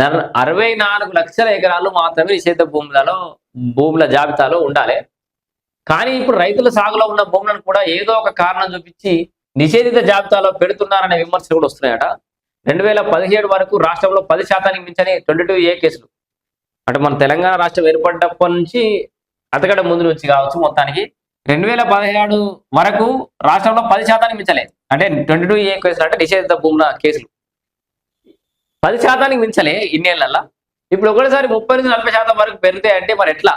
64 లక్షల ఎకరాలు మాత్రమే నిషేధ భూముల జాబితాలో ఉండాలి. కానీ ఇప్పుడు రైతుల సాగులో ఉన్న భూములను కూడా ఏదో ఒక కారణం చూపించి నిషేధిత జాబితాలో పెడుతున్నారనే విమర్శలు కూడా వస్తున్నాయట. 2017 వరకు రాష్ట్రంలో 10% మించని 22A కేసులు, అంటే మన తెలంగాణ రాష్ట్రం ఏర్పడ్డప్పటి నుంచి అంతకంటే ముందు నుంచి కావచ్చు, మొత్తానికి 2017 వరకు రాష్ట్రంలో 10% మించలేదు. అంటే 22A కేసులు అంటే నిషేధిత భూముల కేసులు 10% మించలే ఇన్నేళ్లలో. ఇప్పుడు ఒకటిసారి 30-40% వరకు పెరిగితే అంటే మరి ఎట్లా,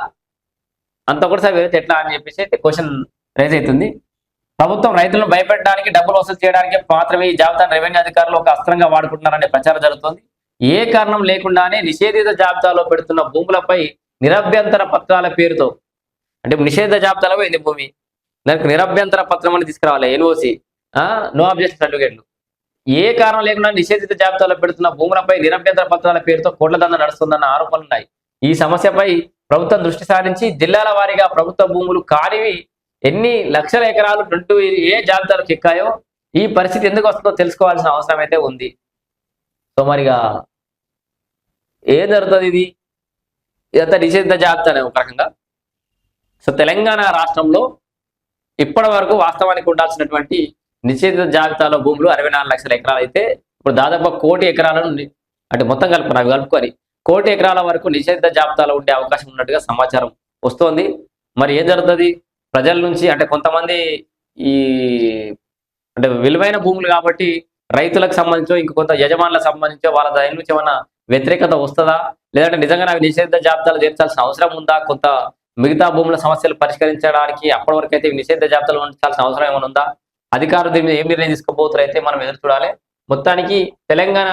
అంత ఒకటిసారి పెరిగితే ఎట్లా అని చెప్పేసి క్వశ్చన్ రైజ్ అవుతుంది. ప్రభుత్వం రైతులను భయపెట్టడానికి, డబ్బులు వసూలు చేయడానికి మాత్రమే ఈ జాబితాను రెవెన్యూ అధికారులు ఒక అస్త్రంగా వాడుకుంటున్నారనే ప్రచారం జరుగుతోంది. ఏ కారణం లేకుండానే నిషేధిత జాబితాలో పెడుతున్న భూములపై నిరభ్యంతర పత్రాల పేరుతో, అంటే నిషేధిత జాబితాలో పోయింది భూమి, దానికి నిరభ్యంతర పత్రం అని తీసుకురావాలి, ఎన్ఓసి, నో అబ్జెక్షన్ సర్టిఫికేట్లు. ఏ కారణం లేకుండా నిషేధిత జాబితాలో పెడుతున్న భూములపై నిరభ్యంతర పత్రాల పేరుతో కోట్ల దందా నడుస్తుందన్న ఆరోపణలున్నాయి. ఈ సమస్యపై ప్రభుత్వం దృష్టి సారించి జిల్లాల వారీగా ప్రభుత్వ భూములు కానివి ఎన్ని లక్షల ఎకరాలు 22A జాబితాలకు ఎక్కాయో, ఈ పరిస్థితి ఎందుకు వస్తుందో తెలుసుకోవాల్సిన అవసరం అయితే ఉంది. సో మరిగా ఏం జరుగుతుంది, ఇదంతా నిషేధిత జాబితానే ఒక రకంగా. సో తెలంగాణ రాష్ట్రంలో ఇప్పటి వరకు వాస్తవానికి ఉండాల్సినటువంటి నిషేధిత జాబితాలో భూములు 64 లక్షల ఎకరాలు అయితే ఇప్పుడు దాదాపు 1 కోటి ఎకరాలను, అంటే మొత్తం అవి కలుపుకొని 1 కోటి ఎకరాల వరకు నిషేధిత జాబితాలో ఉండే అవకాశం ఉన్నట్టుగా సమాచారం వస్తోంది. మరి ఏం జరుగుతుంది ప్రజల నుంచి, అంటే కొంతమంది ఈ అంటే విలువైన భూములు కాబట్టి రైతులకు సంబంధించో ఇంకొంత యజమానులకు సంబంధించో వాళ్ళ దాని నుంచి ఏమైనా వ్యతిరేకత వస్తుందా, లేదంటే నిజంగా నాకు నిషేధిత జాబితాలు చేర్చాల్సిన అవసరం ఉందా, కొంత మిగతా భూముల సమస్యలు పరిష్కరించడానికి అప్పటి వరకు అయితే నిషేధిత జాబితాలు ఉంచాల్సిన అవసరం ఏమైనా ఉందా, అధికారులు దీని మీద ఏం నిర్ణయం తీసుకోబోతారు అయితే మనం ఎదురు చూడాలి. మొత్తానికి తెలంగాణ